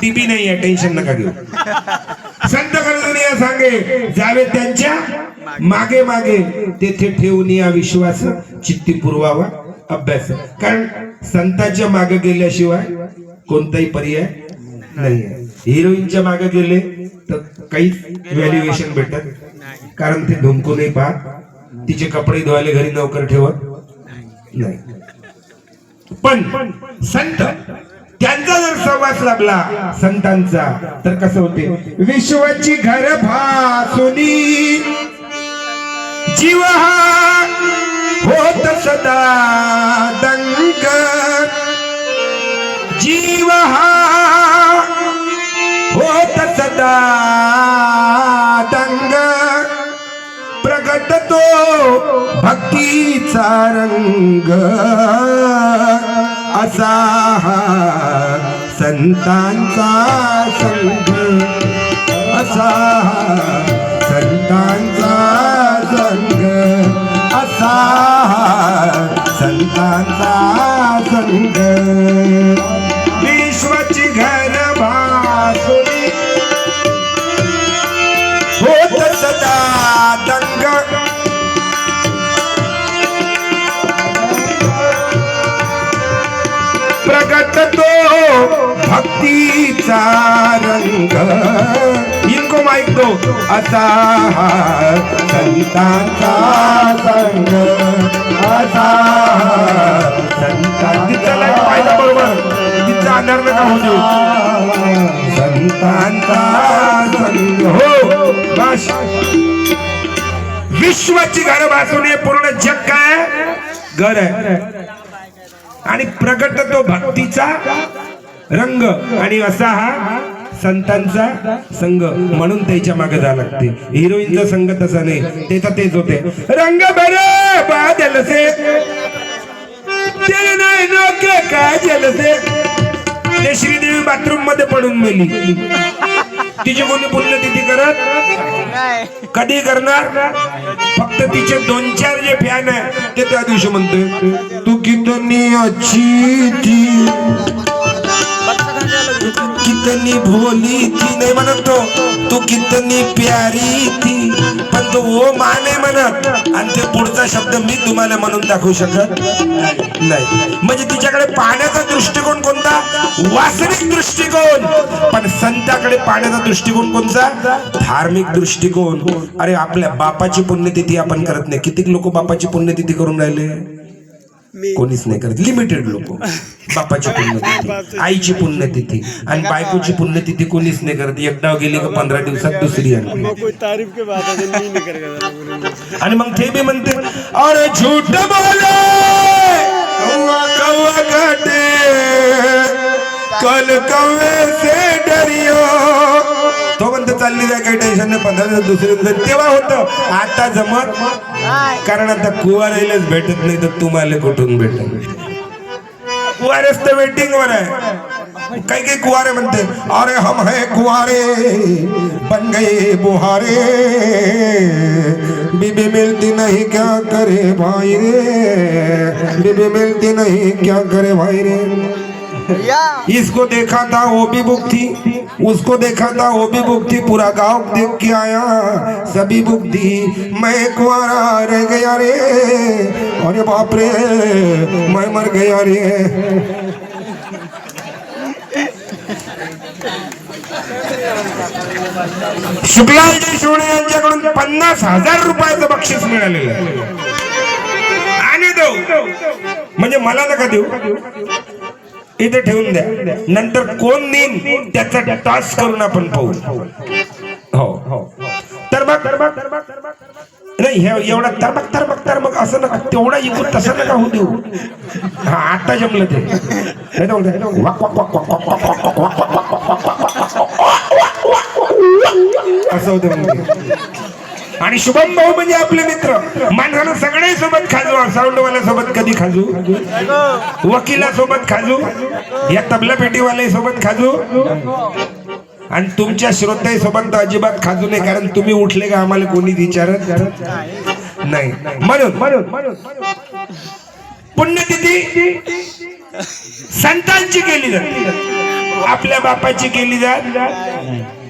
TB नाही आहे, tension नका घेऊ. संत कर्दनिया सांगे जावे त्यांच्या मागे मागे, तेथे ठेवून या विश्वास, चित्ती पुरवावा अभ्यास. कारण संतांच्या मागे गेल्याशिवाय कोणताही पर्याय नाही आहे. हिरोईनच्या मागे गेले तर काहीच व्हॅल्युएशन भेटत, कारण ते ढुंकू नाही पाहत, तिचे कपडे धुवायला घरी नोकर ठेवत नाही. पण संत त्यांचा जर सहवास लाभला संतांचा तर कसं होते. विश्वाची घर भासुनी जीव हा होत सदा दंग, जीव हा होत सदा दंग, प्रगट तो भक्तीचा रंग, असा हा संतांचा संग, असा हा संतांचा संग, असा हा संतांचा संग. विश्वाची घर भासुनी होत सदा दंग, प्रगट तो भक्तीचा रंग. इनको माइक दो. असा हा संतांचा संग, असा संतांचा फायदा बरोबर तिचा आधार नका होऊ देऊ. संतांचा संग हो बस. विश्वाची घर भासून हे पूर्ण जग काय घर आहे, आणि प्रगट तो भक्तीचा रंग, आणि असा हा संतांचा संघ. म्हणून त्याच्या मागे जावं लागते. हिरोईनचा संघ तसा नाही, त्याचा तेच होते. रंग भरे बादल से तेरे नैनों के काजल से. ते श्रीदेवी बाथरूम मध्ये पडून मेली, तिची कोणी पुण्यतिथी करत कधी करणार. फक्त तिचे 2-4 जे फॅन आहे ते त्या दिवशी म्हणते तू कितनी अच्छी थी, कितनी भोली थी. नाही म्हणत तो तू कितनी प्यारी थी, पण तो वो माने म्हणत. आणि ते पुढचा शब्द मी तुम्हाला म्हणून दाखवू शकत नाही. म्हणजे तिच्याकडे पाहण्याचा दृष्टिकोन कोणता, वास्तविक दृष्टिकोन. पण संताकडे पाहण्याचा दृष्टिकोन कोणता, धार्मिक दृष्टिकोन. अरे आपल्या बापाची पुण्यतिथी आपण करत नाही. किती लोक बापाची पुण्यतिथी करून राहिले, कोणीच नाही करत. लिमिटेड लोक बापाची पुण्यतिथी, आईची पुण्यतिथी आणि बायकोची पुण्यतिथी कोणीच नाही करत. एकदा गेली का 15 दिवसात दुसरी आली. आणि मग ते बी म्हणते अरे झूठ बोले कौवा काटे कल कौवे से डरियो. तो म्हणतो चालली जाय, काही टेन्शन नाही. 15 दिवस दुसरी तेव्हा होतं. आता जमत, कारण आता कुवारायलाच भेटत नाही तर तुम्हाला कुठून भेटत. कुवारेच तर वेटिंग वर आहे. काही काही कुवारे म्हणते अरे हम है कुवारे बन गए बुहारे, बीबी मिलती नहीं क्या करे भाई रे, बीबी मिलती नहीं क्या करे भाई रे. इसको देखा था वो भी बुक थी, उसको देखा था वो भी बुक थी, पूरा गांव देख के आया सभी बुक थी. मैं कुआरा रह गया रे, अरे बाप रे मैं मर गया रे. शुक्लाजी शिवणे यांच्याकडून 50,000 रुपयाचं बक्षीस मिळालेलं आहे. आणि देऊ म्हणजे मला नका देऊ, इथे ठेवून द्या. नंतर कोण नेईन त्याचा टॉस करून आपण पाहू. हो तर बघ नाही हे एवढा तर मग असं नका, तेवढा इकून तसं नका होऊ देऊ. हा आता जमलं ते. असं होतं. आणि शुभम भाऊ म्हणजे आपले मित्र. माणसानं सगळे सोबत खाजू, साऊंडवाल्या सोबत कधी खाजू, वकिला सोबत खाजू, या तबला पेटीवाल्या सोबत खाजू, आणि तुमच्या श्रोते सोबत अजिबात खाजू नाही. कारण तुम्ही उठले का आम्हाला कोणी विचारत नाही. म्हणून पुण्यतिथी संतांची केली जाते. आपल्या बापाची केली जात